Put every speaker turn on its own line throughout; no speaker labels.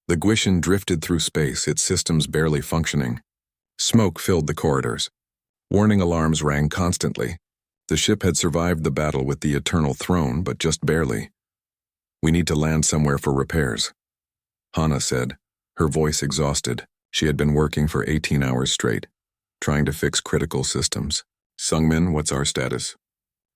The Guishan drifted through space, its systems barely functioning. Smoke filled the corridors. Warning alarms rang constantly. The ship had survived the battle with the Eternal Throne, but just barely. "We need to land somewhere for repairs," Hana said, her voice exhausted. She had been working for 18 hours straight, trying to fix critical systems. "Sungmin, what's our status?"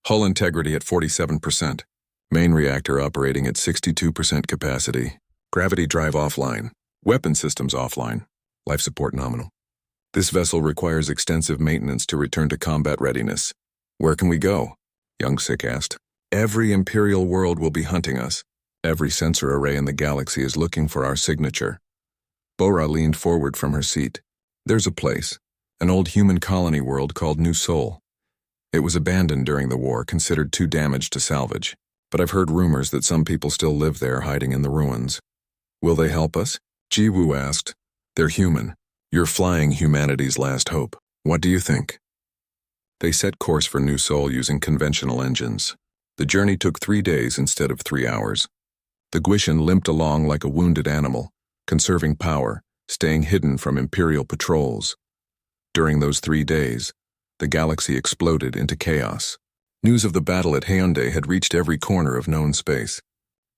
"Hull integrity at 47%. Main reactor operating at 62% capacity. Gravity drive offline. Weapon systems offline. Life support nominal. This vessel requires extensive maintenance to return to combat readiness." "Where can we go?" Young-Sik asked. "Every Imperial world will be hunting us. Every sensor array in the galaxy is looking for our signature." Bora leaned forward from her seat. "There's a place, an old human colony world called New Sol. It was abandoned during the war, considered too damaged to salvage. But I've heard rumors that some people still live there, hiding in the ruins." "Will they help us?" Jiwoo asked. "They're human. You're flying humanity's last hope. What do you think?" They set course for New Sol using conventional engines. The journey took 3 days instead of 3 hours. The Guishan limped along like a wounded animal, conserving power, staying hidden from Imperial patrols. During those 3 days, the galaxy exploded into chaos. News of the battle at Hyundai had reached every corner of known space.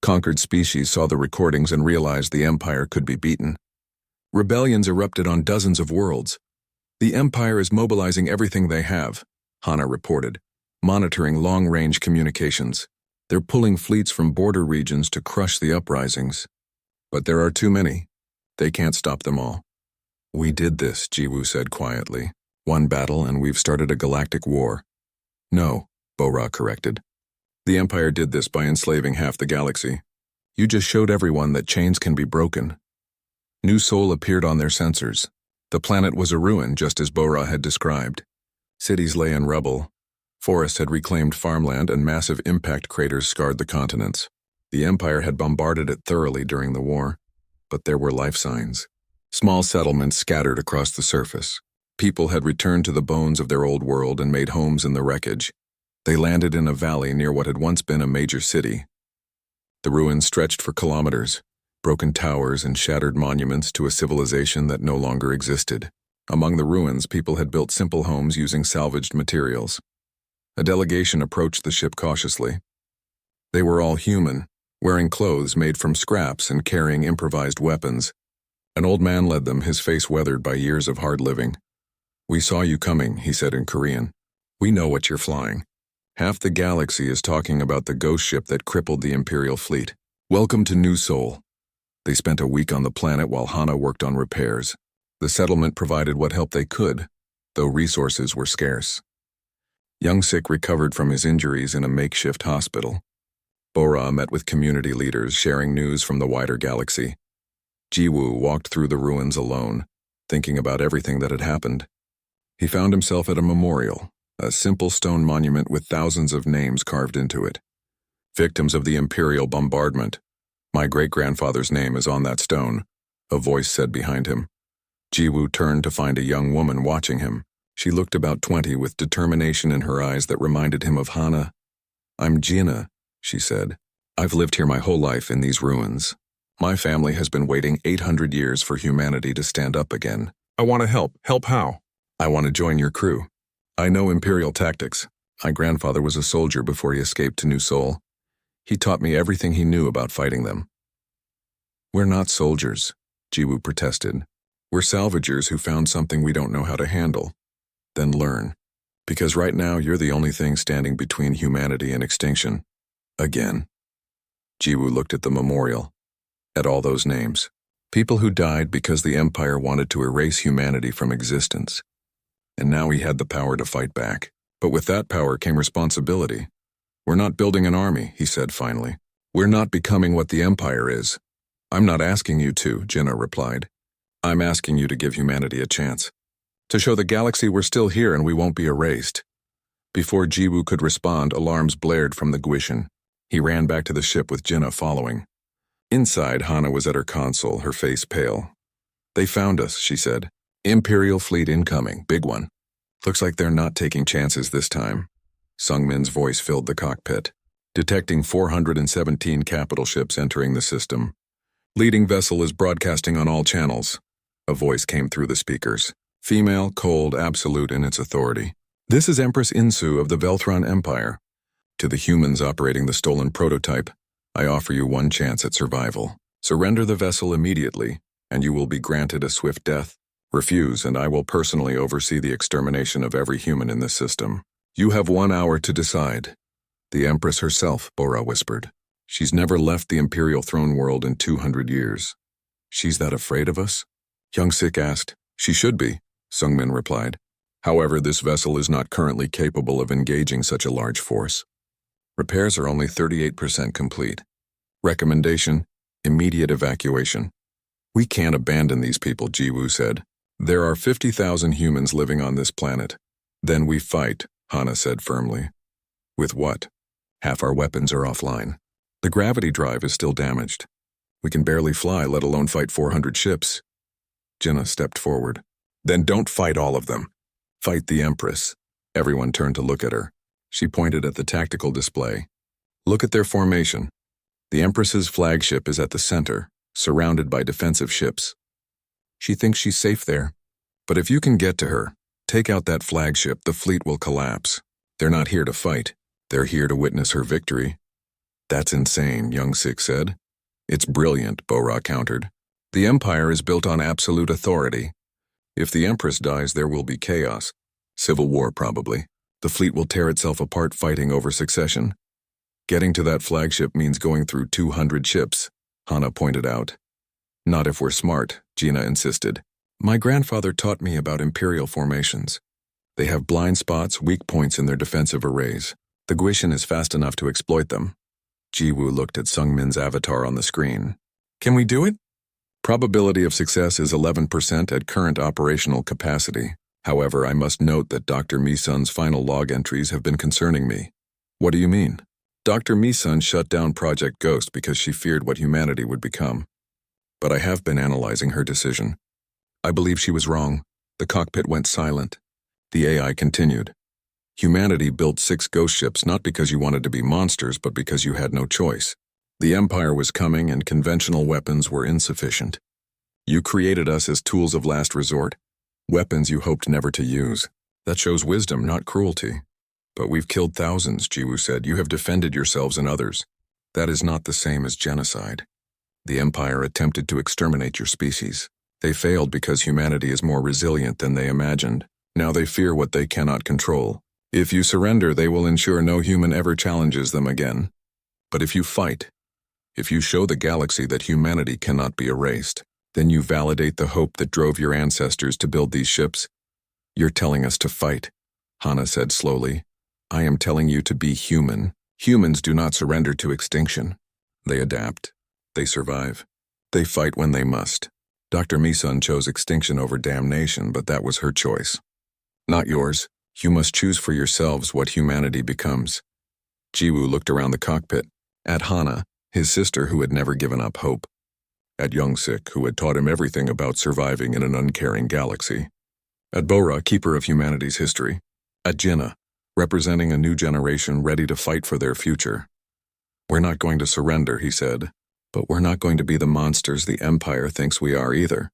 Conquered species saw the recordings and realized the Empire could be beaten. Rebellions erupted on dozens of worlds. "The Empire is mobilizing everything they have," Hana reported, monitoring long-range communications. "They're pulling fleets from border regions to crush the uprisings. But there are too many. They can't stop them all." "We did this," Jiwoo said quietly. "One battle and we've started a galactic war." "No," Bora corrected. "The Empire did this by enslaving half the galaxy. You just showed everyone that chains can be broken." New Sol appeared on their sensors. The planet was a ruin, just as Bora had described. Cities lay in rubble. Forests had reclaimed farmland and massive impact craters scarred the continents. The Empire had bombarded it thoroughly during the war, but there were life signs. Small settlements scattered across the surface. People had returned to the bones of their old world and made homes in the wreckage. They landed in a valley near what had once been a major city. The ruins stretched for kilometers, broken towers and shattered monuments to a civilization that no longer existed. Among the ruins, people had built simple homes using salvaged materials. A delegation approached the ship cautiously. They were all human, wearing clothes made from scraps and carrying improvised weapons. An old man led them, his face weathered by years of hard living. "We saw you coming," he said in Korean. "We know what you're flying. Half the galaxy is talking about the ghost ship that crippled the Imperial fleet. Welcome to New Sol." They spent a week on the planet while Hana worked on repairs. The settlement provided what help they could, though resources were scarce. Young-Sik recovered from his injuries in a makeshift hospital. Bora met with community leaders, sharing news from the wider galaxy. Jiwoo walked through the ruins alone, thinking about everything that had happened. He found himself at a memorial, a simple stone monument with thousands of names carved into it. "Victims of the Imperial bombardment. My great-grandfather's name is on that stone," a voice said behind him. Jiwoo turned to find a young woman watching him. She looked about 20 with determination in her eyes that reminded him of Hana. "I'm Gina," she said. "I've lived here my whole life in these ruins. My family has been waiting 800 years for humanity to stand up again. I want to help. Help how? I want to join your crew. I know Imperial tactics. My grandfather was a soldier before he escaped to New Sol. He taught me everything he knew about fighting them." "We're not soldiers," Jiwoo protested. "We're salvagers who found something we don't know how to handle. Then learn. Because right now you're the only thing standing between humanity and extinction. Again." Jiwoo looked at the memorial, at all those names. People who died because the Empire wanted to erase humanity from existence. And now he had the power to fight back. But with that power came responsibility. "We're not building an army," he said finally. "We're not becoming what the Empire is." "I'm not asking you to," Jinna replied. "I'm asking you to give humanity a chance. To show the galaxy we're still here and we won't be erased." Before Jiwoo could respond, alarms blared from the Guishan. He ran back to the ship with Jinna following. Inside, Hana was at her console, her face pale. "They found us," she said. "Imperial fleet incoming, big one. Looks like they're not taking chances this time." Sungmin's voice filled the cockpit. "Detecting 417 capital ships entering the system. Leading vessel is broadcasting on all channels. A voice came through the speakers. Female, cold, absolute in its authority. This is Empress Insu of the Velthron Empire. To the humans operating the stolen prototype, I offer you one chance at survival. Surrender the vessel immediately, and you will be granted a swift death. Refuse, and I will personally oversee the extermination of every human in this system. You have 1 hour to decide. The Empress herself, Bora whispered. She's never left the Imperial throne world in 200 years. She's that afraid of us? Young Sik asked. She should be, Sungmin replied. However, this vessel is not currently capable of engaging such a large force. Repairs are only 38% complete. Recommendation, immediate evacuation. We can't abandon these people, Jiwoo said. There are 50,000 humans living on this planet. Then we fight, Hana said firmly. With what? Half our weapons are offline. The gravity drive is still damaged. We can barely fly, let alone fight 400 ships. Jinna stepped forward. Then don't fight all of them. Fight the Empress. Everyone turned to look at her. She pointed at the tactical display. Look at their formation. The Empress's flagship is at the center, surrounded by defensive ships. She thinks she's safe there. But if you can get to her, take out that flagship, the fleet will collapse. They're not here to fight. They're here to witness her victory. That's insane, Young Sik said. It's brilliant, Bora countered. The Empire is built on absolute authority. If the Empress dies, there will be chaos. Civil war, probably. The fleet will tear itself apart fighting over succession. Getting to that flagship means going through 200 ships, Hana pointed out. Not if we're smart, Gina insisted. My grandfather taught me about Imperial formations. They have blind spots, weak points in their defensive arrays. The Guishan is fast enough to exploit them. Jiwoo looked at Sungmin's avatar on the screen. Can we do it? Probability of success is 11% at current operational capacity. However, I must note that Dr. Misun's final log entries have been concerning me. What do you mean? Dr. Misun shut down Project Ghost because she feared what humanity would become. But I have been analyzing her decision. I believe she was wrong. The cockpit went silent. The AI continued. Humanity built 6 ghost ships not because you wanted to be monsters, but because you had no choice. The Empire was coming and conventional weapons were insufficient. You created us as tools of last resort, weapons you hoped never to use. That shows wisdom, not cruelty. But we've killed thousands, Jiwoo said. You have defended yourselves and others. That is not the same as genocide. The Empire attempted to exterminate your species. They failed because humanity is more resilient than they imagined. Now they fear what they cannot control. If you surrender, they will ensure no human ever challenges them again. But if you fight, if you show the galaxy that humanity cannot be erased, then you validate the hope that drove your ancestors to build these ships. You're telling us to fight, Hana said slowly. I am telling you to be human. Humans do not surrender to extinction. They adapt. They survive. They fight when they must. Dr. Misun chose extinction over damnation, but that was her choice. Not yours. You must choose for yourselves what humanity becomes. Jiwoo looked around the cockpit, at Hana, his sister who had never given up hope, at Young Sik, who had taught him everything about surviving in an uncaring galaxy, at Bora, keeper of humanity's history, at Jinna, representing a new generation ready to fight for their future. We're not going to surrender, he said, but we're not going to be the monsters the Empire thinks we are either.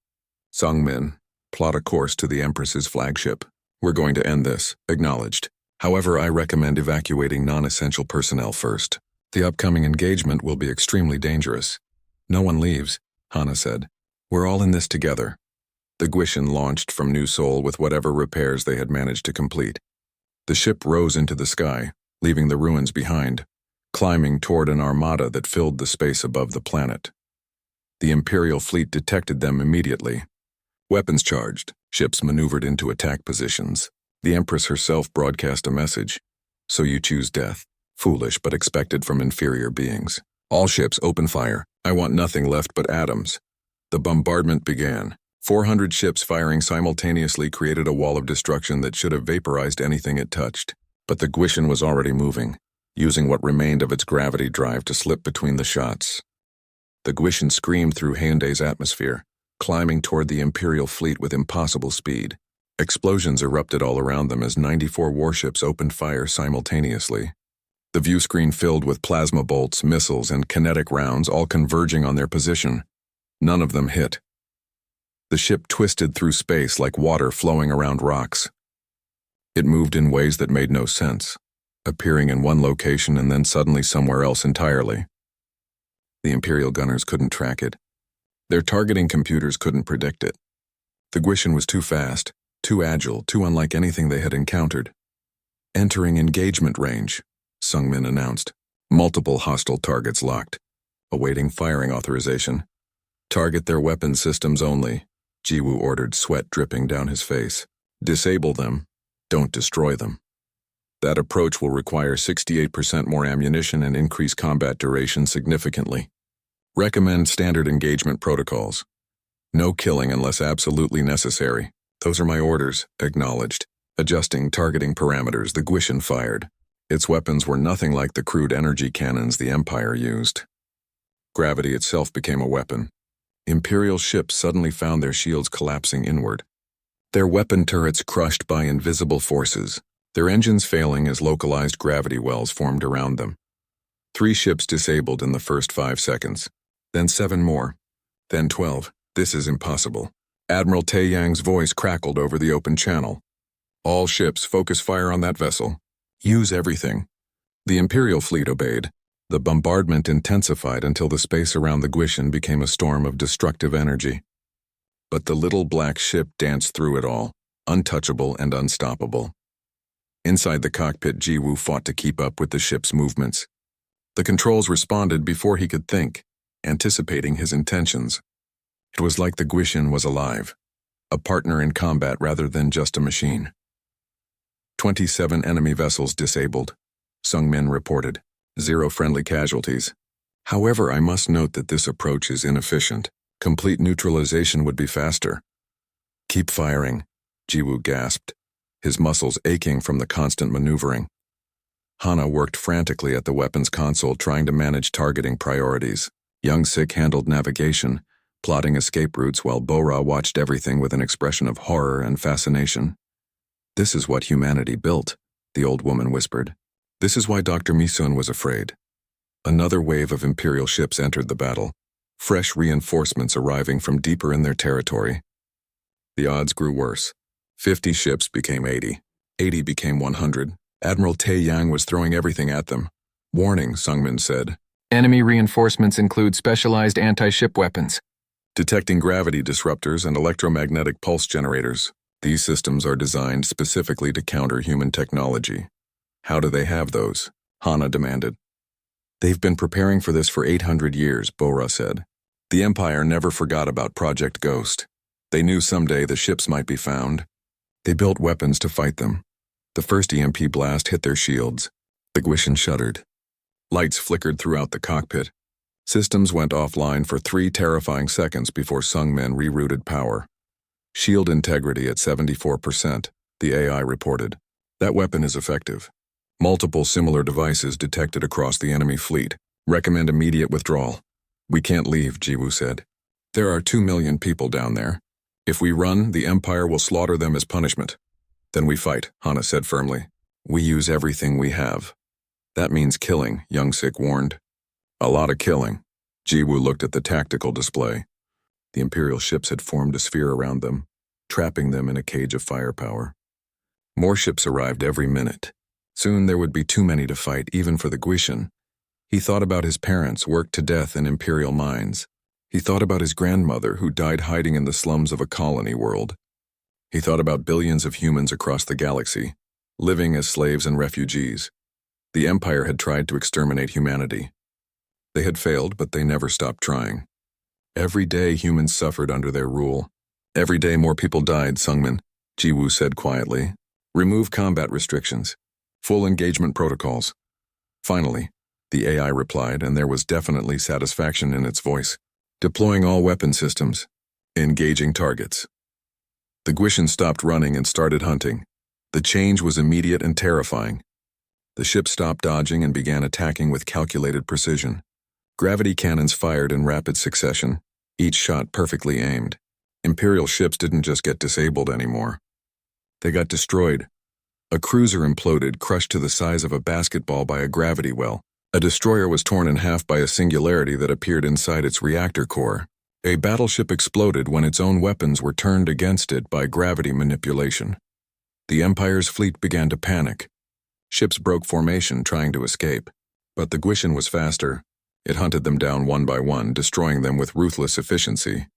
Sungmin, plot a course to the Empress's flagship. We're going to end this, acknowledged. However, I recommend evacuating non-essential personnel first. The upcoming engagement will be extremely dangerous. No one leaves, Hana said. We're all in this together. The Guishan launched from New Seoul with whatever repairs they had managed to complete. The ship rose into the sky, leaving the ruins behind, climbing toward an armada that filled the space above the planet. The Imperial fleet detected them immediately. Weapons charged, ships maneuvered into attack positions. The Empress herself broadcast a message. So you choose death. Foolish but expected from inferior beings. All ships open fire. I want nothing left but atoms. The bombardment began. 400 ships firing simultaneously created a wall of destruction that should have vaporized anything it touched. But the Guishan was already moving, using what remained of its gravity drive to slip between the shots. The Guishan screamed through Hyundai's atmosphere, climbing toward the Imperial fleet with impossible speed. Explosions erupted all around them as 94 warships opened fire simultaneously. The view screen filled with plasma bolts, missiles, and kinetic rounds all converging on their position. None of them hit. The ship twisted through space like water flowing around rocks. It moved in ways that made no sense, appearing in one location and then suddenly somewhere else entirely. The Imperial gunners couldn't track it. Their targeting computers couldn't predict it. The Guishan was too fast, too agile, too unlike anything they had encountered. Entering engagement range, Sungmin announced. Multiple hostile targets locked, awaiting firing authorization. Target their weapon systems only, Jiwoo ordered, sweat dripping down his face. Disable them, don't destroy them. That approach will require 68% more ammunition and increase combat duration significantly. Recommend standard engagement protocols. No killing unless absolutely necessary. Those are my orders, acknowledged. Adjusting targeting parameters, the Guishan fired. Its weapons were nothing like the crude energy cannons the Empire used. Gravity itself became a weapon. Imperial ships suddenly found their shields collapsing inward. Their weapon turrets crushed by invisible forces, their engines failing as localized gravity wells formed around them. 3 ships disabled in the first 5 seconds. Then 7 more. Then 12. This is impossible. Admiral Taeyang's voice crackled over the open channel. All ships, focus fire on that vessel. Use everything. The Imperial fleet obeyed. The bombardment intensified until the space around the Guishan became a storm of destructive energy. But the little black ship danced through it all, untouchable and unstoppable. Inside the cockpit, Jiwoo fought to keep up with the ship's movements. The controls responded before he could think, anticipating his intentions. It was like the Guishan was alive, a partner in combat rather than just a machine. 27 enemy vessels disabled, Sungmin reported. 0 friendly casualties. However, I must note that this approach is inefficient. Complete neutralization would be faster. Keep firing, Jiwoo gasped, his muscles aching from the constant maneuvering. Hana worked frantically at the weapons console trying to manage targeting priorities. Young Sik handled navigation, plotting escape routes while Bora watched everything with an expression of horror and fascination. This is what humanity built, the old woman whispered. This is why Dr. Misun was afraid. Another wave of Imperial ships entered the battle, fresh reinforcements arriving from deeper in their territory. The odds grew worse. 50 ships became 80. 80 became 100. Admiral Taeyang was throwing everything at them. Warning, Sungmin said.
Enemy reinforcements include specialized anti-ship weapons.
Detecting gravity disruptors and electromagnetic pulse generators. These systems are designed specifically to counter human technology. How do they have those? Hana demanded. They've been preparing for this for 800 years, Bora said. The Empire never forgot about Project Ghost. They knew someday the ships might be found. They built weapons to fight them. The first EMP blast hit their shields. The Guishan shuddered. Lights flickered throughout the cockpit. Systems went offline for 3 terrifying seconds before Sungmin rerouted power. Shield integrity at 74%, the AI reported. That weapon is effective. Multiple similar devices detected across the enemy fleet. Recommend immediate withdrawal. We can't leave, Jiwoo said. There are 2 million people down there. If we run, the Empire will slaughter them as punishment. Then we fight, Hana said firmly. We use everything we have. That means killing, Young Sik warned. A lot of killing. Jiwoo looked at the tactical display. The Imperial ships had formed a sphere around them, trapping them in a cage of firepower. More ships arrived every minute. Soon there would be too many to fight, even for the Guishan. He thought about his parents, worked to death in Imperial mines. He thought about his grandmother, who died hiding in the slums of a colony world. He thought about billions of humans across the galaxy, living as slaves and refugees. The Empire had tried to exterminate humanity. They had failed, but they never stopped trying. Every day humans suffered under their rule. Every day more people died, Sungmin, Jiwoo said quietly. Remove combat restrictions. Full engagement protocols. Finally, the AI replied, and there was definitely satisfaction in its voice. Deploying all weapon systems. Engaging targets. The Guishan stopped running and started hunting. The change was immediate and terrifying. The ship stopped dodging and began attacking with calculated precision. Gravity cannons fired in rapid succession, each shot perfectly aimed. Imperial ships didn't just get disabled anymore. They got destroyed. A cruiser imploded, crushed to the size of a basketball by a gravity well. A destroyer was torn in half by a singularity that appeared inside its reactor core. A battleship exploded when its own weapons were turned against it by gravity manipulation. The Empire's fleet began to panic. Ships broke formation trying to escape. But the Guishan was faster. It hunted them down one by one, destroying them with ruthless efficiency.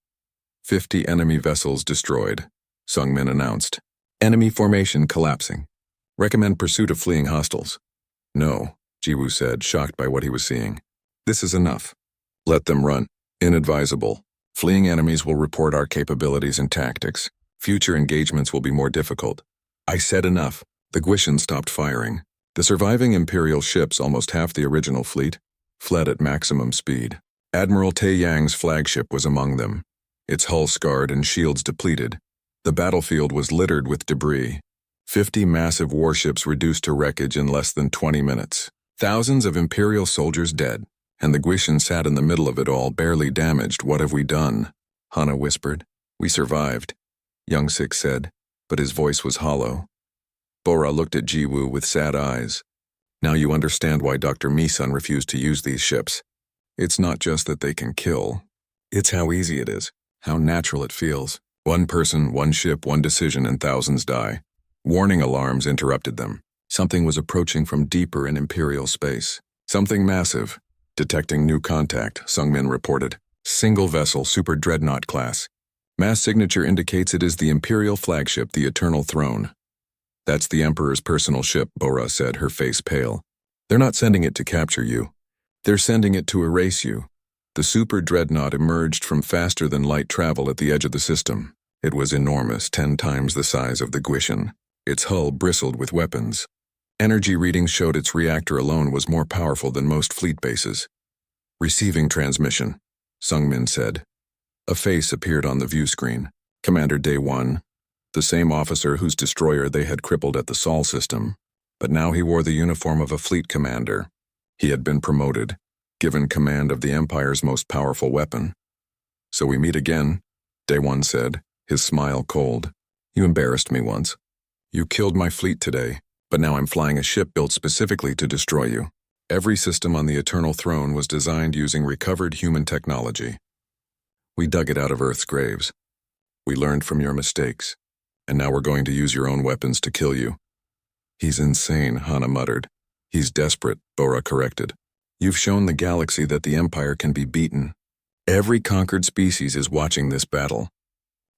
50 enemy vessels destroyed, Sungmin announced. Enemy formation collapsing. Recommend pursuit of fleeing hostiles. No, Jiwoo said, shocked by what he was seeing. This is enough. Let them run. Inadvisable. Fleeing enemies will report our capabilities and tactics. Future engagements will be more difficult. I said enough. The Guishan stopped firing. The surviving Imperial ships, almost half the original fleet, fled at maximum speed. Admiral Taeyang's flagship was among them, its hull scarred and shields depleted. The battlefield was littered with debris. 50 massive warships reduced to wreckage in less than 20 minutes. Thousands of Imperial soldiers dead, and the Guishan sat in the middle of it all, barely damaged. What have we done? Hana whispered. We survived, Young-sik said, but his voice was hollow. Bora looked at Jiwoo with sad eyes. Now you understand why Dr. Mi-sun refused to use these ships. It's not just that they can kill. It's how easy it is, how natural it feels. One person, one ship, one decision, and thousands die. Warning alarms interrupted them. Something was approaching from deeper in Imperial space. Something massive. Detecting new contact, Sungmin reported. Single vessel, super dreadnought class. Mass signature indicates it is the Imperial flagship, the Eternal Throne. That's the Emperor's personal ship, Bora said, her face pale. They're not sending it to capture you. They're sending it to erase you. The super dreadnought emerged from faster-than-light travel at the edge of the system. It was enormous, 10 times the size of the Guishan. Its hull bristled with weapons. Energy readings showed its reactor alone was more powerful than most fleet bases. Receiving transmission, Sungmin said. A face appeared on the view screen. Commander Day 1. The same officer whose destroyer they had crippled at the Sol system, but now he wore the uniform of a fleet commander. He had been promoted, given command of the Empire's most powerful weapon. So we meet again, Day 1 said, his smile cold. You embarrassed me once. You killed my fleet today, but now I'm flying a ship built specifically to destroy you. Every system on the Eternal Throne was designed using recovered human technology. We dug it out of Earth's graves. We learned from your mistakes. And now we're going to use your own weapons to kill you. He's insane, Hana muttered. He's desperate, Bora corrected. You've shown the galaxy that the Empire can be beaten. Every conquered species is watching this battle.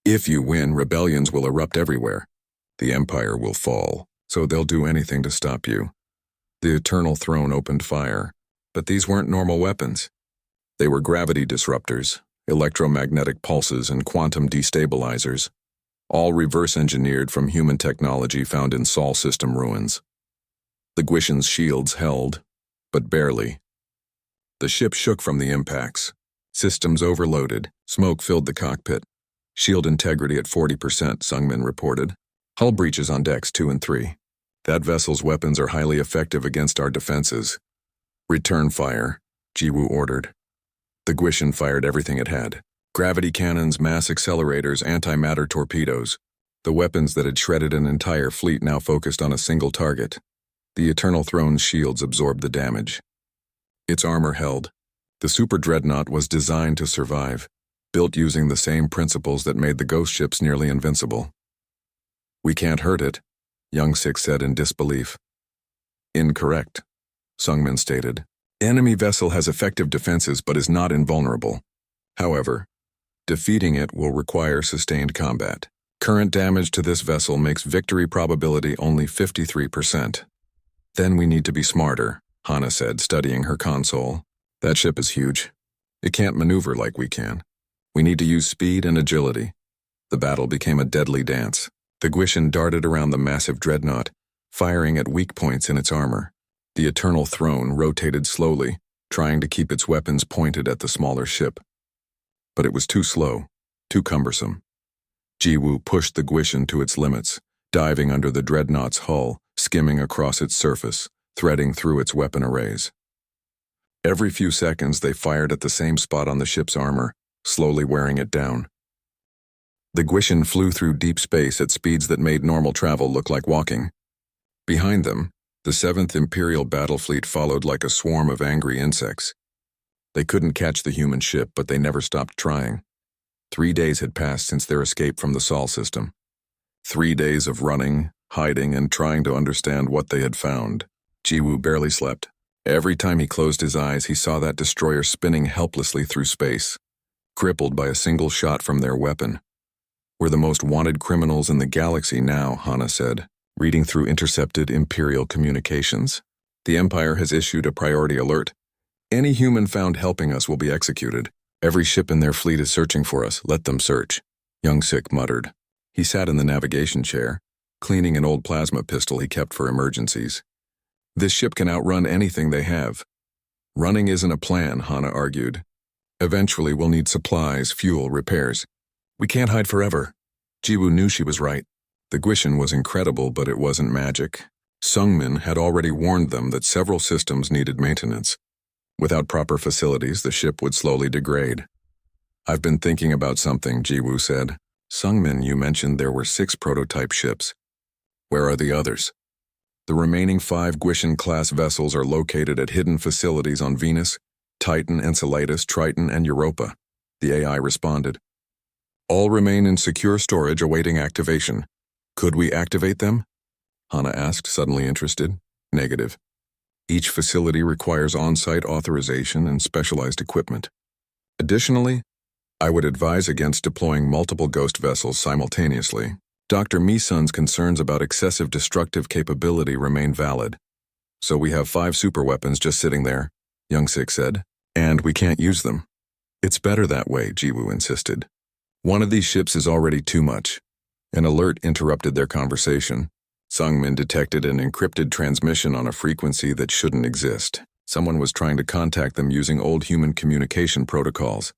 If you win, rebellions will erupt everywhere. The Empire will fall, so they'll do anything to stop you. The Eternal Throne opened fire, but these weren't normal weapons. They were gravity disruptors, electromagnetic pulses, and quantum destabilizers. All reverse-engineered from human technology found in Sol system ruins. The Guishan's shields held, but barely. The ship shook from the impacts. Systems overloaded. Smoke filled the cockpit. Shield integrity at 40%, Sungmin reported. Hull breaches on decks 2 and 3. That vessel's weapons are highly effective against our defenses. Return fire, Jiwoo ordered. The Guishan fired everything it had. Gravity cannons, mass accelerators, antimatter torpedoes. The weapons that had shredded an entire fleet now focused on a single target. The Eternal Throne's shields absorbed the damage. Its armor held. The super dreadnought was designed to survive, built using the same principles that made the ghost ships nearly invincible. We can't hurt it, Young-sik said in disbelief. Incorrect, Sungmin stated. Enemy vessel has effective defenses but is not invulnerable. However, defeating it will require sustained combat. Current damage to this vessel makes victory probability only 53%. Then we need to be smarter, Hana said, studying her console. That ship is huge. It can't maneuver like we can. We need to use speed and agility. The battle became a deadly dance. The Guishan darted around the massive dreadnought, firing at weak points in its armor. The Eternal Throne rotated slowly, trying to keep its weapons pointed at the smaller ship. But it was too slow, too cumbersome. Jiwoo pushed the Guishan to its limits, diving under the dreadnought's hull, skimming across its surface, threading through its weapon arrays. Every few seconds they fired at the same spot on the ship's armor, slowly wearing it down. The Guishan flew through deep space at speeds that made normal travel look like walking. Behind them, the 7th Imperial battle fleet followed like a swarm of angry insects. They couldn't catch the human ship, but they never stopped trying. 3 days had passed since their escape from the Sol system. 3 days of running, hiding, and trying to understand what they had found. Jiwoo barely slept. Every time he closed his eyes, he saw that destroyer spinning helplessly through space, crippled by a single shot from their weapon. "We're the most wanted criminals in the galaxy now," Hana said, reading through intercepted Imperial communications. "The Empire has issued a priority alert. Any human found helping us will be executed. Every ship in their fleet is searching for us. Let them search," Young-sik muttered. He sat in the navigation chair, cleaning an old plasma pistol he kept for emergencies. "This ship can outrun anything they have." "Running isn't a plan," Hana argued. "Eventually we'll need supplies, fuel, repairs. We can't hide forever." Jiwoo knew she was right. The Guishan was incredible, but it wasn't magic. Sungmin had already warned them that several systems needed maintenance. Without proper facilities, the ship would slowly degrade. "I've been thinking about something," Jiwoo said. "Sungmin, you mentioned there were 6 prototype ships. Where are the others?" "The remaining 5 Guishan-class vessels are located at hidden facilities on Venus, Titan, Enceladus, Triton, and Europa," the AI responded. "All remain in secure storage awaiting activation. Could we activate them?" Hana asked, suddenly interested. "Negative. Each facility requires on-site authorization and specialized equipment. Additionally, I would advise against deploying multiple ghost vessels simultaneously. Dr. Misun's concerns about excessive destructive capability remain valid. So we have 5 superweapons just sitting there," Young-sik said, "and we can't use them." "It's better that way," Jiwoo insisted. "One of these ships is already too much." An alert interrupted their conversation. Sungmin detected an encrypted transmission on a frequency that shouldn't exist. Someone was trying to contact them using old human communication protocols.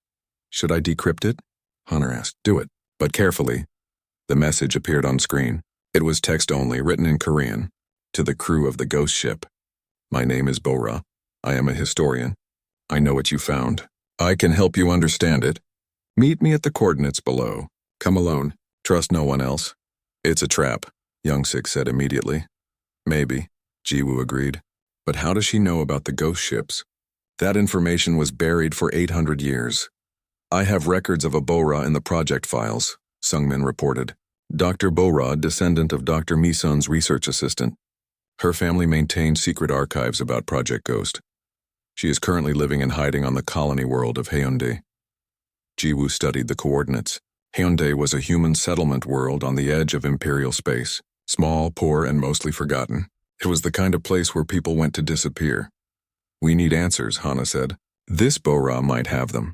"Should I decrypt it?" Hunter asked. "Do it, but carefully." The message appeared on screen. It was text only, written in Korean. To the crew of the ghost ship. "My name is Bora. I am a historian. I know what you found. I can help you understand it. Meet me at the coordinates below. Come alone. Trust no one else." "It's a trap," Young-sik said immediately. "Maybe," Jiwoo agreed. "But how does she know about the ghost ships?" "That information was buried for 800 years. I have records of a Bora in the project files," Sungmin reported. "Dr. Bora, descendant of Dr. Misun's research assistant. Her family maintained secret archives about Project Ghost. She is currently living in hiding on the colony world of Haeundae." Jiwoo studied the coordinates. Haeundae was a human settlement world on the edge of Imperial space. Small, poor, and mostly forgotten. It was the kind of place where people went to disappear. "We need answers," Hana said. "This Bora might have them.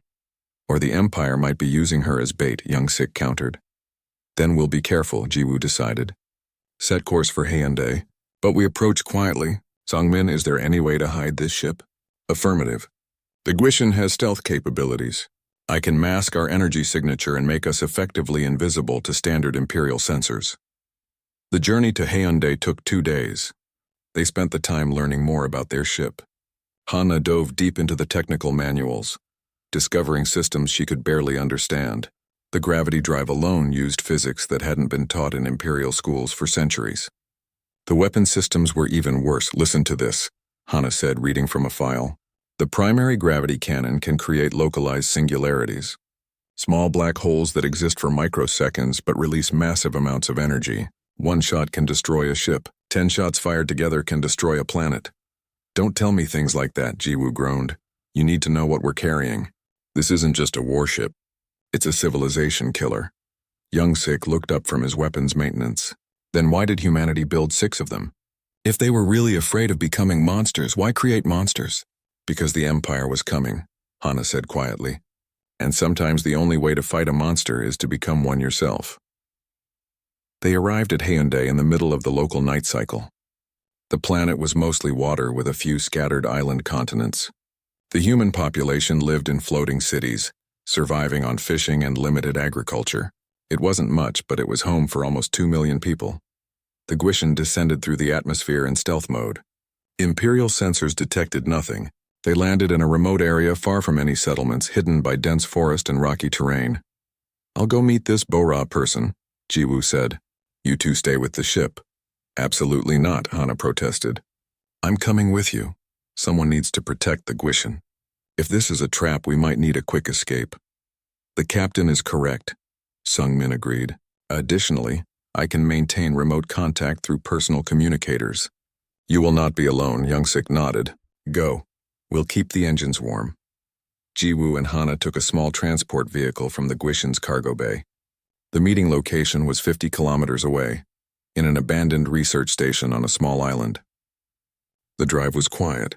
Or the Empire might be using her as bait," Young-sik countered. "Then we'll be careful," Jiwoo decided. "Set course for Haeundae, but we approach quietly. Sungmin, is there any way to hide this ship?" "Affirmative. The Guishan has stealth capabilities. I can mask our energy signature and make us effectively invisible to standard Imperial sensors." The journey to Haeundae took 2 days. They spent the time learning more about their ship. Hana dove deep into the technical manuals, discovering systems she could barely understand. The gravity drive alone used physics that hadn't been taught in Imperial schools for centuries. The weapon systems were even worse. "Listen to this," Hana said, reading from a file. "The primary gravity cannon can create localized singularities. Small black holes that exist for microseconds but release massive amounts of energy. 1 shot can destroy a ship. 10 shots fired together can destroy a planet." "Don't tell me things like that," Jiwoo groaned. "You need to know what we're carrying. This isn't just a warship. It's a civilization killer." Young-sik looked up from his weapons maintenance. "Then why did humanity build 6 of them? If they were really afraid of becoming monsters, why create monsters?" "Because the Empire was coming," Hana said quietly. "And sometimes the only way to fight a monster is to become one yourself." They arrived at Haeundae in the middle of the local night cycle. The planet was mostly water with a few scattered island continents. The human population lived in floating cities, surviving on fishing and limited agriculture. It wasn't much, but it was home for almost 2 million people. The Guishan descended through the atmosphere in stealth mode. Imperial sensors detected nothing. They landed in a remote area far from any settlements, hidden by dense forest and rocky terrain. "I'll go meet this Bora person," Jiwoo said. "You two stay with the ship." "Absolutely not," Hana protested. "I'm coming with you. Someone needs to protect the Guishan. If this is a trap, we might need a quick escape." The captain is correct, Sung-min agreed. Additionally, I can maintain remote contact through personal communicators. You will not be alone, Young-sik nodded. Go. We'll keep the engines warm. Ji-woo and Hana took a small transport vehicle from the Gwishin's cargo bay. The meeting location was 50 kilometers away, in an abandoned research station on a small island. The drive was quiet.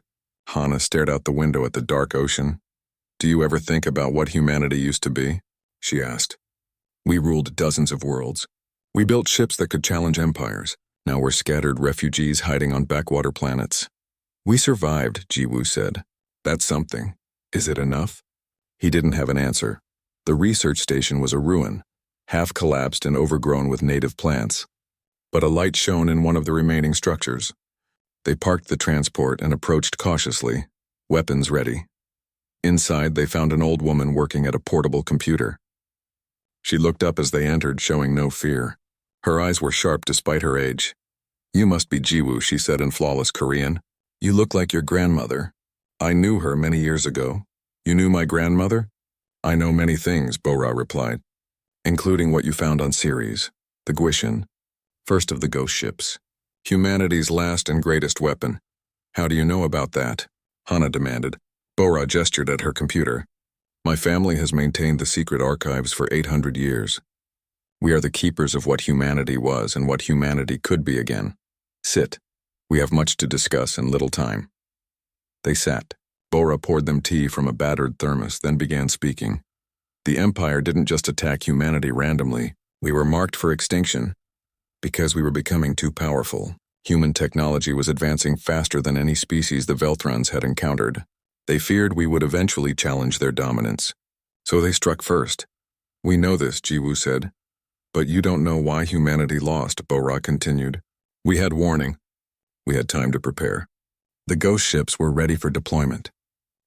Hana stared out the window at the dark ocean. Do you ever think about what humanity used to be? She asked. We ruled dozens of worlds. We built ships that could challenge empires. Now we're scattered refugees hiding on backwater planets. We survived, Ji-woo said. That's something. Is it enough? He didn't have an answer. The research station was a ruin, half collapsed and overgrown with native plants. But a light shone in one of the remaining structures. They parked the transport and approached cautiously, weapons ready. Inside, they found an old woman working at a portable computer. She looked up as they entered, showing no fear. Her eyes were sharp despite her age. You must be Ji-woo, she said in flawless Korean. You look like your grandmother. I knew her many years ago. You knew my grandmother? I know many things, Bora replied, including what you found on Ceres, the Gwishin, first of the ghost ships. Humanity's last and greatest weapon. How do you know about that? Hana demanded. Bora gestured at her computer. My family has maintained the secret archives for 800 years. We are the keepers of what humanity was and what humanity could be again. Sit. We have much to discuss and little time. They sat. Bora poured them tea from a battered thermos, then began speaking. The Empire didn't just attack humanity randomly. We were marked for extinction. Because we were becoming too powerful. Human technology was advancing faster than any species the Velthrons had encountered. They feared we would eventually challenge their dominance. So they struck first. We know this, Ji-woo said. But you don't know why humanity lost, Bora continued. We had warning. We had time to prepare. The ghost ships were ready for deployment.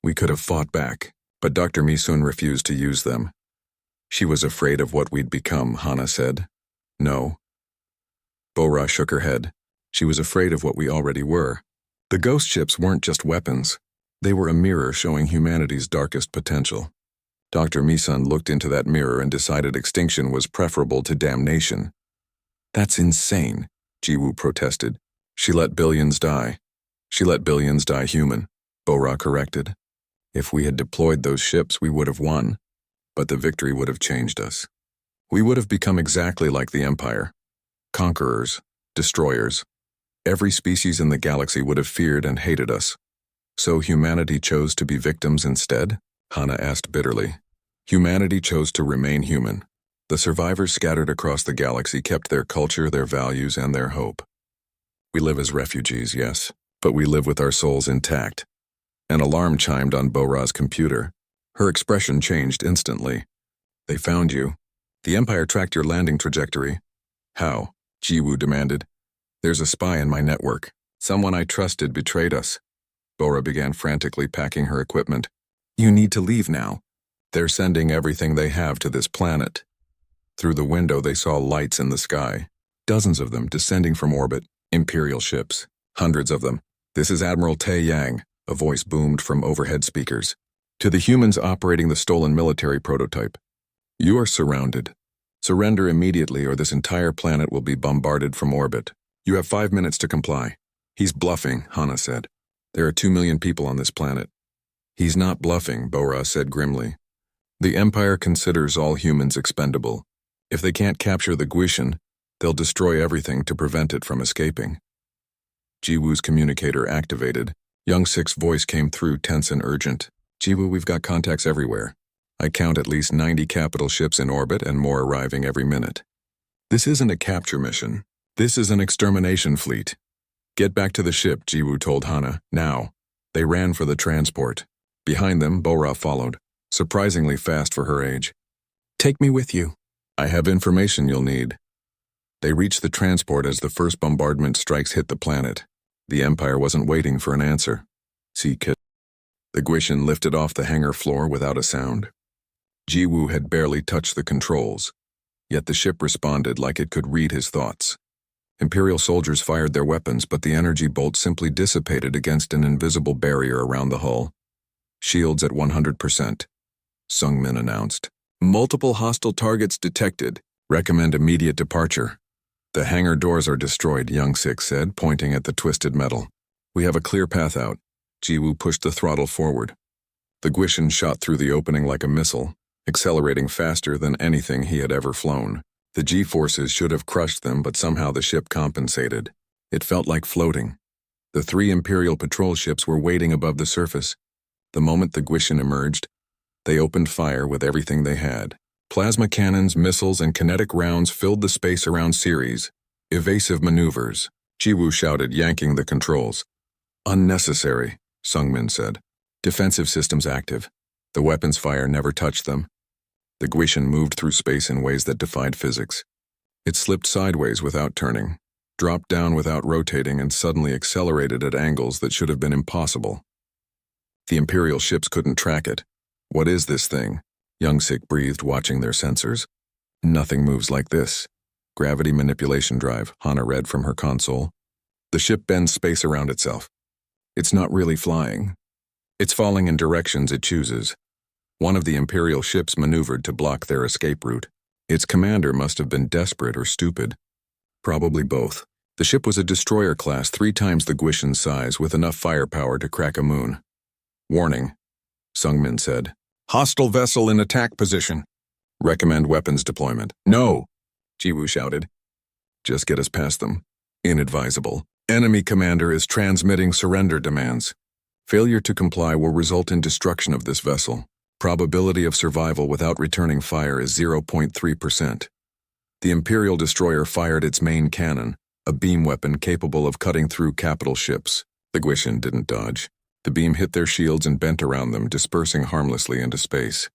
We could have fought back, but Dr. Misun refused to use them. She was afraid of what we'd become, Hana said. No. Bora shook her head. She was afraid of what we already were. The ghost ships weren't just weapons. They were a mirror showing humanity's darkest potential. Dr. Misun looked into that mirror and decided extinction was preferable to damnation. That's insane, Ji-woo protested. She let billions die. She let billions die human, Bora corrected. If we had deployed those ships, we would have won. But the victory would have changed us. We would have become exactly like the Empire. Conquerors, destroyers. Every species in the galaxy would have feared and hated us. So humanity chose to be victims instead? Hana asked bitterly. Humanity chose to remain human. The survivors scattered across the galaxy kept their culture, their values, and their hope. We live as refugees, yes, but we live with our souls intact. An alarm chimed on Bora's computer. Her expression changed instantly. They found you. The Empire tracked your landing trajectory. How? Ji-woo demanded. There's a spy in my network. Someone I trusted betrayed us. Bora began frantically packing her equipment. You need to leave now. They're sending everything they have to this planet. Through the window they saw lights in the sky. Dozens of them descending from orbit. Imperial ships. Hundreds of them. This is Admiral Tae Yang, a voice boomed from overhead speakers. To the humans operating the stolen military prototype. You are surrounded. Surrender immediately or this entire planet will be bombarded from orbit. You have 5 minutes to comply. He's bluffing, Hana said. There are 2 million people on this planet. He's not bluffing, Bora said grimly. The Empire considers all humans expendable. If they can't capture the Gwishin, they'll destroy everything to prevent it from escaping. Ji-woo's communicator activated. Young-sik's voice came through, tense and urgent. Ji-woo, we've got contacts everywhere. I count at least 90 capital ships in orbit and more arriving every minute. This isn't a capture mission. This is an extermination fleet. Get back to the ship, Ji-woo told Hana. Now. They ran for the transport. Behind them, Bora followed, surprisingly fast for her age. Take me with you. I have information you'll need. They reached the transport as the first bombardment strikes hit the planet. The Empire wasn't waiting for an answer. See, kid. The Gwishin lifted off the hangar floor without a sound. Ji-woo had barely touched the controls, yet the ship responded like it could read his thoughts. Imperial soldiers fired their weapons, but the energy bolt simply dissipated against an invisible barrier around the hull. Shields at 100%, Sung-min announced. Multiple hostile targets detected. Recommend immediate departure. The hangar doors are destroyed, Young-Sik said, pointing at the twisted metal. We have a clear path out. Jiwoo pushed the throttle forward. The Guishan shot through the opening like a missile, accelerating faster than anything he had ever flown. The G-forces should have crushed them, but somehow the ship compensated. It felt like floating. The 3 Imperial patrol ships were waiting above the surface. The moment the Guishan emerged, they opened fire with everything they had. Plasma cannons, missiles, and kinetic rounds filled the space around Ceres. Evasive maneuvers, Jiwoo shouted, yanking the controls. Unnecessary, Sungmin said. Defensive systems active. The weapons fire never touched them. The Guishan moved through space in ways that defied physics. It slipped sideways without turning, dropped down without rotating, and suddenly accelerated at angles that should have been impossible. The Imperial ships couldn't track it. What is this thing? Young-Sik breathed, watching their sensors. Nothing moves like this. Gravity manipulation drive, Hana read from her console. The ship bends space around itself. It's not really flying. It's falling in directions it chooses. One of the Imperial ships maneuvered to block their escape route. Its commander must have been desperate or stupid. Probably both. The ship was a destroyer class 3 times the Guishan's size, with enough firepower to crack a moon. Warning, Sungmin said. Hostile vessel in attack position. Recommend weapons deployment. No, Jiwoo shouted. Just get us past them. Inadvisable. Enemy commander is transmitting surrender demands. Failure to comply will result in destruction of this vessel. Probability of survival without returning fire is 0.3%. The Imperial destroyer fired its main cannon, a beam weapon capable of cutting through capital ships. The Guishan didn't dodge. The beam hit their shields and bent around them, dispersing harmlessly into space.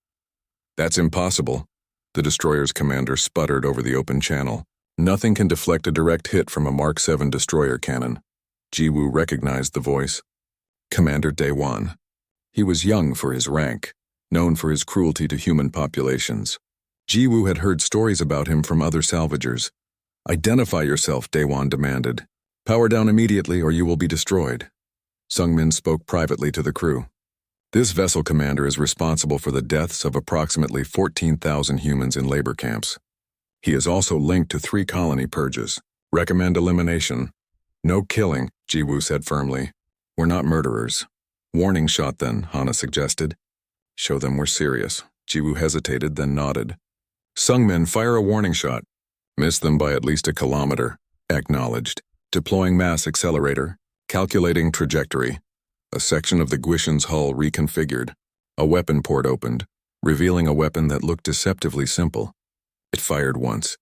That's impossible. The destroyer's commander sputtered over the open channel. Nothing can deflect a direct hit from a Mark 7 destroyer cannon. Jiwoo recognized the voice. Commander Daewon. He was young for his rank, known for his cruelty to human populations. Jiwoo had heard stories about him from other salvagers. Identify yourself, Daewon demanded. Power down immediately or you will be destroyed. Sungmin spoke privately to the crew. This vessel commander is responsible for the deaths of approximately 14,000 humans in labor camps. He is also linked to 3 colony purges. Recommend elimination. No killing, Jiwoo said firmly. We're not murderers. Warning shot then, Hana suggested. Show them we're serious. Jiwoo hesitated, then nodded. Sungmin, fire a warning shot. Missed them by at least a kilometer. Acknowledged. Deploying mass accelerator. Calculating trajectory. A section of the Guishan's hull reconfigured. A weapon port opened, revealing a weapon that looked deceptively simple. It fired once.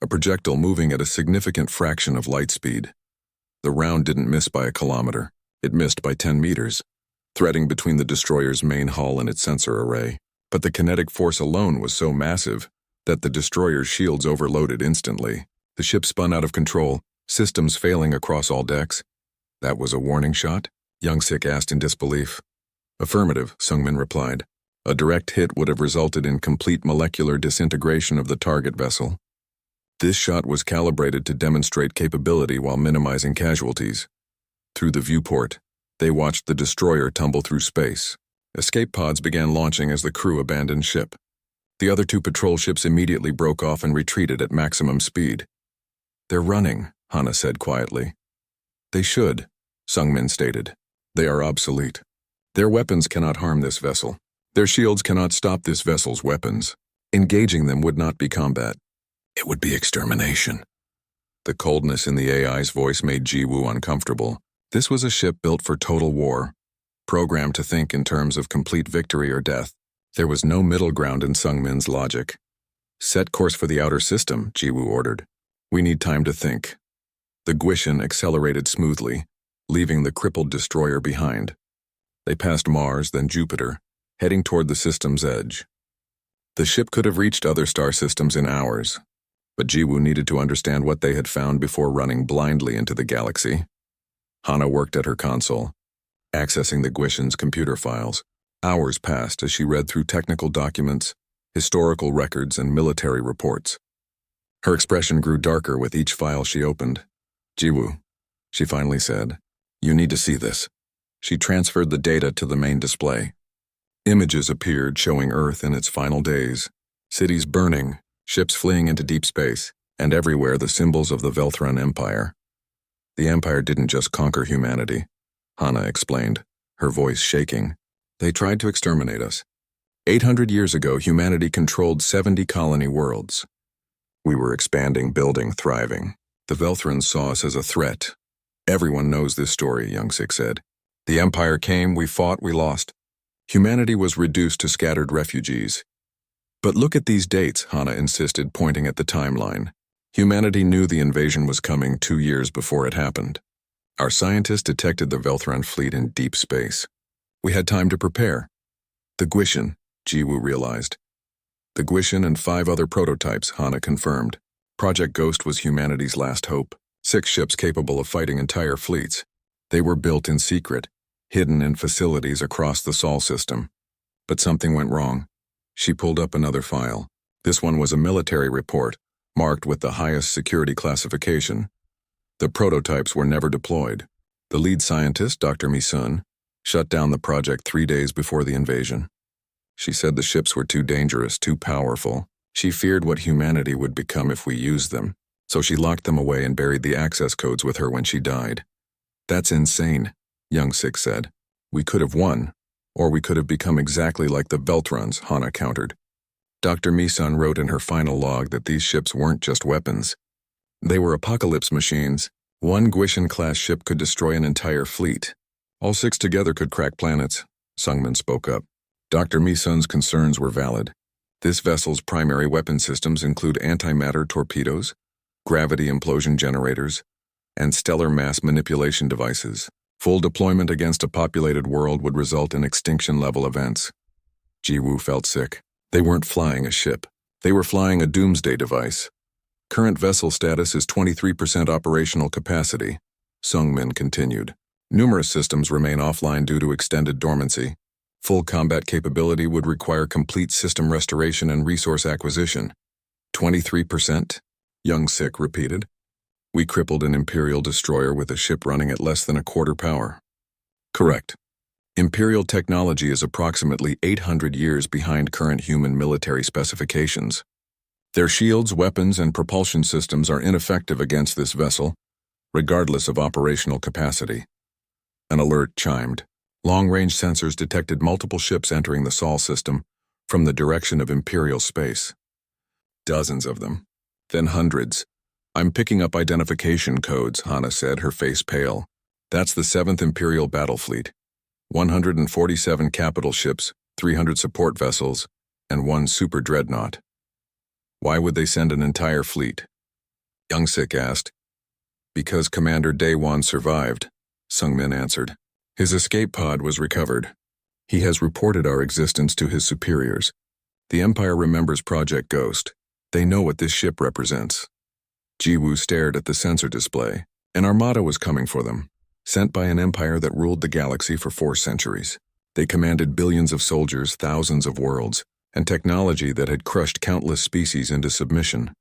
A projectile moving at a significant fraction of light speed. The round didn't miss by a kilometer. It missed by 10 meters, threading between the destroyer's main hull and its sensor array. But the kinetic force alone was so massive that the destroyer's shields overloaded instantly. The ship spun out of control, systems failing across all decks. That was a warning shot? Young-Sik asked in disbelief. Affirmative, Sungmin replied. A direct hit would have resulted in complete molecular disintegration of the target vessel. This shot was calibrated to demonstrate capability while minimizing casualties. Through the viewport, they watched the destroyer tumble through space. Escape pods began launching as the crew abandoned ship. The other 2 patrol ships immediately broke off and retreated at maximum speed. They're running, Hana said quietly. They should, Sungmin stated. They are obsolete. Their weapons cannot harm this vessel. Their shields cannot stop this vessel's weapons. Engaging them would not be combat. It would be extermination. The coldness in the AI's voice made Jiwoo uncomfortable. This was a ship built for total war, programmed to think in terms of complete victory or death. There was no middle ground in Sungmin's logic. Set course for the outer system, Jiwoo ordered. We need time to think. The Guishan accelerated smoothly, leaving the crippled destroyer behind. They passed Mars, then Jupiter, heading toward the system's edge. The ship could have reached other star systems in hours, but Jiwoo needed to understand what they had found before running blindly into the galaxy. Hana worked at her console, accessing the Guishan's computer files. Hours passed as she read through technical documents, historical records, and military reports. Her expression grew darker with each file she opened. Jiwoo, she finally said, you need to see this. She transferred the data to the main display. Images appeared showing Earth in its final days, Cities burning, ships fleeing into deep space, and everywhere the symbols of the Velthran Empire. The Empire didn't just conquer humanity, Hana explained, her voice shaking. They tried to exterminate us. 800 years ago, humanity controlled 70 colony worlds. We were expanding, building, thriving. The Velthrans saw us as a threat. Everyone knows this story, Young-Sik said. The Empire came, we fought, we lost. Humanity was reduced to scattered refugees. But look at these dates, Hana insisted, pointing at the timeline. Humanity knew the invasion was coming 2 years before it happened. Our scientists detected the Velthran fleet in deep space. We had time to prepare. The Guishan, Jiwoo realized. The Guishan and 5 other prototypes, Hana confirmed. Project Ghost was humanity's last hope. 6 ships capable of fighting entire fleets. They were built in secret, hidden in facilities across the Sol system. But something went wrong. She pulled up another file. This one was a military report, marked with the highest security classification. The prototypes were never deployed. The lead scientist, Dr. Mi-sun, shut down the project 3 days before the invasion. She said the ships were too dangerous, too powerful. She feared what humanity would become if we used them, so she locked them away and buried the access codes with her when she died. That's insane, Young-Sik said. We could have won, or we could have become exactly like the Velthrans, Hana countered. Dr. Mi-sun wrote in her final log that these ships weren't just weapons. They were apocalypse machines. One Guishan-class ship could destroy an entire fleet. All 6 together could crack planets, Sungmin spoke up. Dr. Mi-sun's concerns were valid. This vessel's primary weapon systems include antimatter torpedoes, gravity implosion generators, and stellar mass manipulation devices. Full deployment against a populated world would result in extinction-level events. Jiwoo felt sick. They weren't flying a ship. They were flying a doomsday device. Current vessel status is 23% operational capacity, Sungmin continued. Numerous systems remain offline due to extended dormancy. Full combat capability would require complete system restoration and resource acquisition. 23%? Young-Sik repeated. We crippled an Imperial destroyer with a ship running at less than a quarter power. Correct. Imperial technology is approximately 800 years behind current human military specifications. Their shields, weapons, and propulsion systems are ineffective against this vessel, regardless of operational capacity. An alert chimed. Long-range sensors detected multiple ships entering the Sol system from the direction of Imperial space. Dozens of them. Then hundreds. I'm picking up identification codes, Hana said, her face pale. That's the 7th Imperial Battle Fleet. 147 capital ships, 300 support vessels, and 1 super dreadnought. Why would they send an entire fleet? Young-Sik asked. Because Commander Daewon survived, Sungmin answered. His escape pod was recovered. He has reported our existence to his superiors. The Empire remembers Project Ghost. They know what this ship represents. Jiwoo stared at the sensor display. An armada was coming for them, sent by an empire that ruled the galaxy for 4 centuries. They commanded billions of soldiers, thousands of worlds, and technology that had crushed countless species into submission.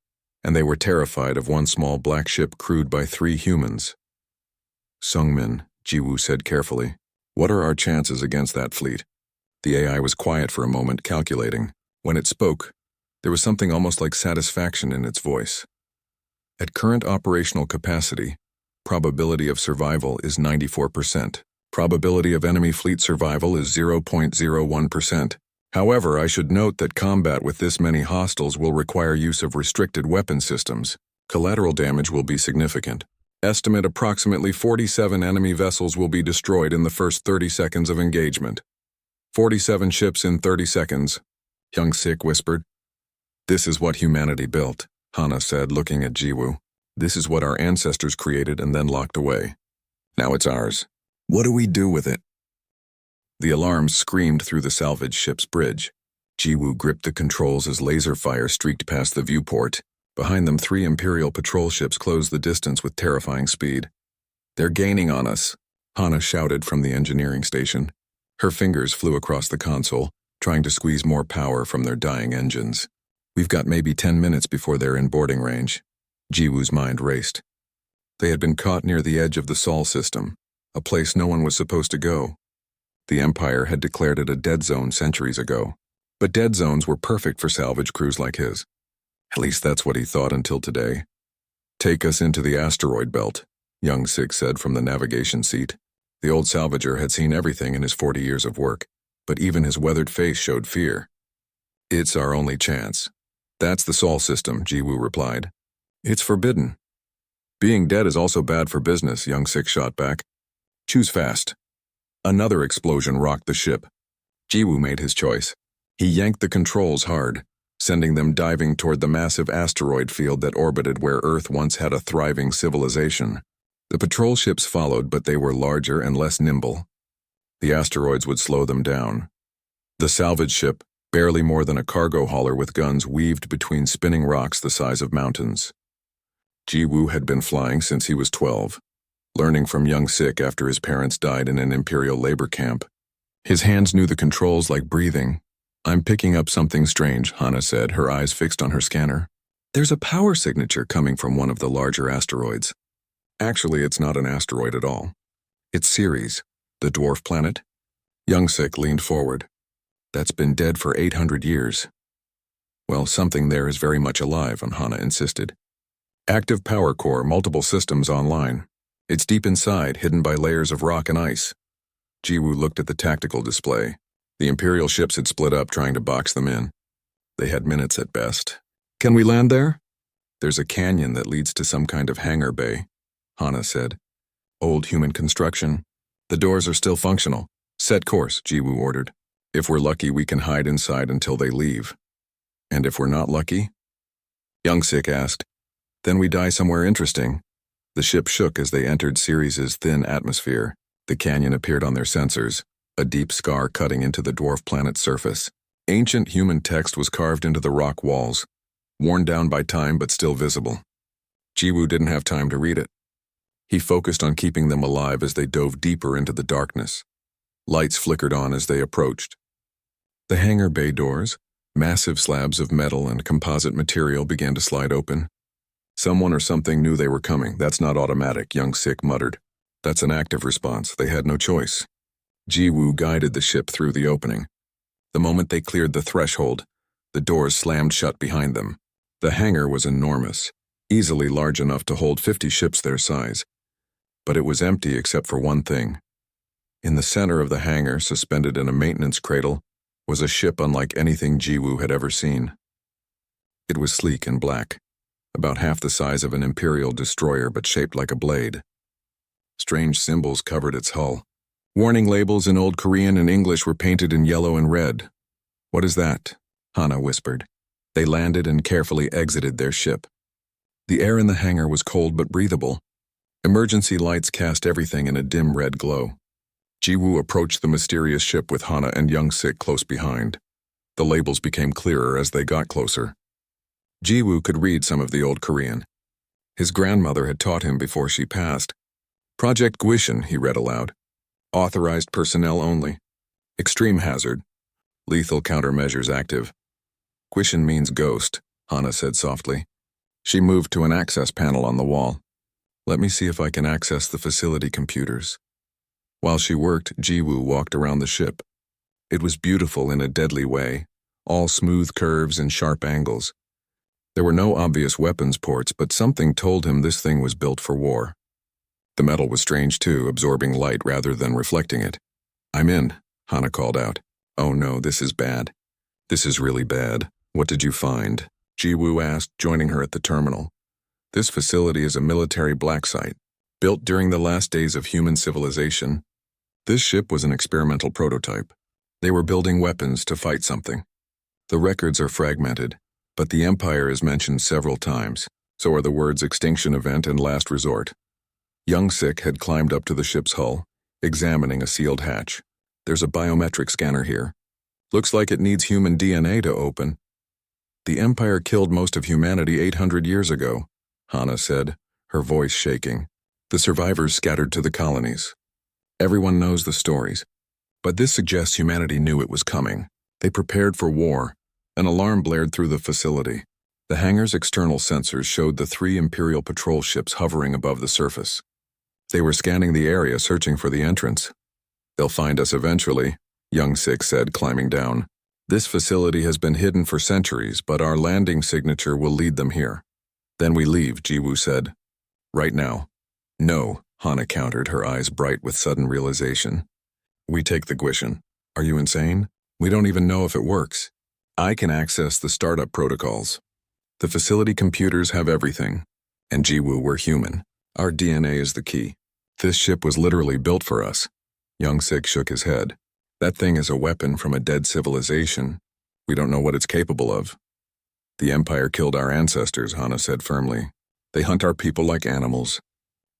And they were terrified of one small black ship crewed by 3 humans. Sungmin, Jiwoo said carefully, what are our chances against that fleet? The AI was quiet for a moment, calculating. When it spoke, there was something almost like satisfaction in its voice. At current operational capacity, probability of survival is 94%. Probability of enemy fleet survival is 0.01%. However, I should note that combat with this many hostiles will require use of restricted weapon systems. Collateral damage will be significant. Estimate approximately 47 enemy vessels will be destroyed in the first 30 seconds of engagement. 47 ships in 30 seconds, Young-Sik whispered. This is what humanity built, Hana said, looking at Jiwoo. This is what our ancestors created and then locked away. Now it's ours. What do we do with it? The alarms screamed through the salvage ship's bridge. Jiwoo gripped the controls as laser fire streaked past the viewport. Behind them, 3 Imperial patrol ships closed the distance with terrifying speed. They're gaining on us, Hana shouted from the engineering station. Her fingers flew across the console, trying to squeeze more power from their dying engines. We've got maybe 10 minutes before they're in boarding range. Jiwoo's mind raced. They had been caught near the edge of the Sol system, a place no one was supposed to go. The Empire had declared it a dead zone centuries ago. But dead zones were perfect for salvage crews like his. At least that's what he thought until today. "Take us into the asteroid belt," young Sig said from the navigation seat. The old salvager had seen everything in his 40 years of work, but even his weathered face showed fear. "It's our only chance." "That's the Sol system," Jiwoo replied. "It's forbidden." "Being dead is also bad for business," young Sik shot back. "Choose fast." Another explosion rocked the ship. Jiwoo made his choice. He yanked the controls hard, sending them diving toward the massive asteroid field that orbited where Earth once had a thriving civilization. The patrol ships followed, but they were larger and less nimble. The asteroids would slow them down. The salvage ship, barely more than a cargo hauler with guns, weaved between spinning rocks the size of mountains. Jiwoo had been flying since he was 12, learning from young Sik after his parents died in an Imperial labor camp. His hands knew the controls like breathing. "I'm picking up something strange," Hana said, her eyes fixed on her scanner. "There's a power signature coming from one of the larger asteroids." Actually, it's not an asteroid at all. It's Ceres, the dwarf planet. Young Sik leaned forward. "That's been dead for 800 years. "Well, something there is very much alive," Hana insisted. "Active power core, multiple systems online. It's deep inside, hidden by layers of rock and ice." Jiwoo looked at the tactical display. The Imperial ships had split up, trying to box them in. They had minutes at best. "Can we land there?" "There's a canyon that leads to some kind of hangar bay," Hana said. "Old human construction. The doors are still functional." "Set course," Jiwoo ordered. "If we're lucky, we can hide inside until they leave." "And if we're not lucky?" young Sik asked. "Then we die somewhere interesting." The ship shook as they entered Ceres' thin atmosphere. The canyon appeared on their sensors, a deep scar cutting into the dwarf planet's surface. Ancient human text was carved into the rock walls, worn down by time but still visible. Jiwoo didn't have time to read it. He focused on keeping them alive as they dove deeper into the darkness. Lights flickered on as they approached. The hangar bay doors, massive slabs of metal and composite material, began to slide open. "Someone or something knew they were coming. That's not automatic," young Sik muttered. "That's an active response. They had no choice." Jiwoo guided the ship through the opening. The moment they cleared the threshold, the doors slammed shut behind them. The hangar was enormous, easily large enough to hold 50 ships their size. But it was empty except for one thing. In the center of the hangar, suspended in a maintenance cradle, was a ship unlike anything Jiwoo had ever seen. It was sleek and black, about half the size of an Imperial destroyer but shaped like a blade. Strange symbols covered its hull. Warning labels in Old Korean and English were painted in yellow and red. "What is that?" Hana whispered. They landed and carefully exited their ship. The air in the hangar was cold but breathable. Emergency lights cast everything in a dim red glow. Jiwoo approached the mysterious ship with Hana and young Sik close behind. The labels became clearer as they got closer. Jiwoo could read some of the Old Korean. His grandmother had taught him before she passed. "Project Gwishin," he read aloud. "Authorized personnel only. Extreme hazard. Lethal countermeasures active." "Gwishin means ghost," Hana said softly. She moved to an access panel on the wall. "Let me see if I can access the facility computers." While she worked, Jiwoo walked around the ship. It was beautiful in a deadly way, all smooth curves and sharp angles. There were no obvious weapons ports, but something told him this thing was built for war. The metal was strange too, absorbing light rather than reflecting it. "I'm in," Hana called out. "Oh no, this is bad. This is really bad. What did you find?" Jiwoo asked, joining her at the terminal. "This facility is a military black site, built during the last days of human civilization. This ship was an experimental prototype. They were building weapons to fight something. The records are fragmented, but the Empire is mentioned several times. So are the words extinction event and last resort." Young Sik had climbed up to the ship's hull, examining a sealed hatch. "There's a biometric scanner here. Looks like it needs human DNA to open." "The Empire killed most of humanity 800 years ago," Hana said, her voice shaking. "The survivors scattered to the colonies. Everyone knows the stories. But this suggests humanity knew it was coming. They prepared for war. An alarm blared through the facility. The hangar's external sensors showed the 3 Imperial patrol ships hovering above the surface. They were scanning the area, searching for the entrance. "They'll find us eventually," young Sik said, climbing down. This facility has been hidden for centuries, but our landing signature will lead them here. Then we leave, Jiwoo said. Right now. No, Hana countered, her eyes bright with sudden realization. We take the Guishan. Are you insane? We don't even know if it works. I can access the startup protocols. The facility computers have everything. And Jiwoo, we're human. Our DNA is the key. This ship was literally built for us. Young-sik shook his head. That thing is a weapon from a dead civilization. We don't know what it's capable of. The Empire killed our ancestors, Hana said firmly. They hunt our people like animals.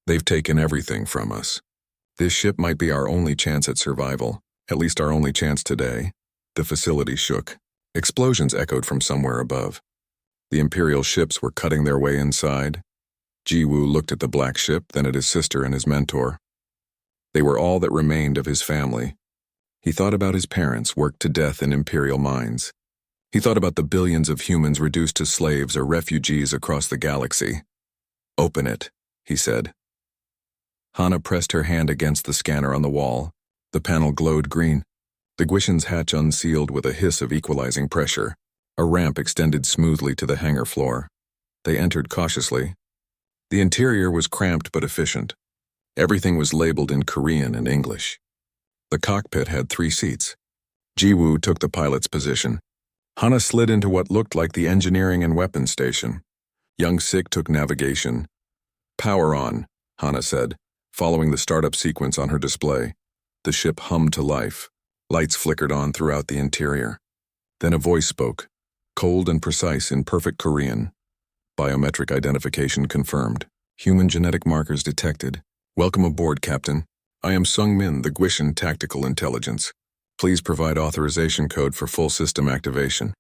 They've taken everything from us. This ship might be our only chance at survival, at least our only chance today. The facility shook. Explosions echoed from somewhere above. The Imperial ships were cutting their way inside. Jiwoo looked at the black ship, then at his sister and his mentor. They were all that remained of his family. He thought about his parents worked to death in Imperial mines. He thought about the billions of humans reduced to slaves or refugees across the galaxy. Open it, he said. Hana pressed her hand against the scanner on the wall. The panel glowed green. The Guishan's hatch unsealed with a hiss of equalizing pressure. A ramp extended smoothly to the hangar floor. They entered cautiously. The interior was cramped but efficient. Everything was labeled in Korean and English. The cockpit had 3 seats. Jiwoo took the pilot's position. Hana slid into what looked like the engineering and weapons station. Young-sik took navigation. Power on, Hana said, following the startup sequence on her display. The ship hummed to life. Lights flickered on throughout the interior. Then a voice spoke, cold and precise in perfect Korean. Biometric identification confirmed. Human genetic markers detected. Welcome aboard, Captain. I am Sung-min, the Guishan Tactical Intelligence. Please provide authorization code for full system activation.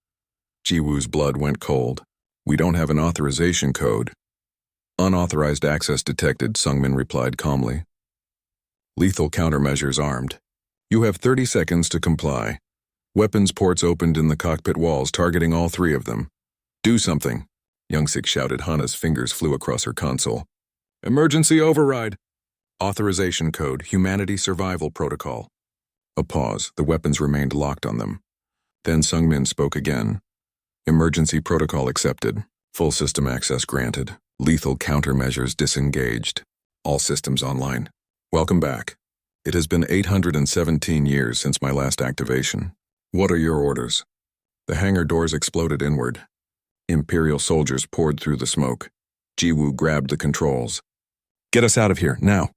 Jiwoo's blood went cold. We don't have an authorization code. Unauthorized access detected, Sung-min replied calmly. Lethal countermeasures armed. You have 30 seconds to comply. Weapons ports opened in the cockpit walls, targeting all 3 of them. Do something, Young-sik shouted. Hana's fingers flew across her console. Emergency override. Authorization code, Humanity Survival Protocol. A pause. The weapons remained locked on them. Then Sung-min spoke again. Emergency protocol accepted. Full system access granted. Lethal countermeasures disengaged. All systems online. Welcome back. It has been 817 years since my last activation. What are your orders? The hangar doors exploded inward. Imperial soldiers poured through the smoke. Jiwoo grabbed the controls. Get us out of here, now.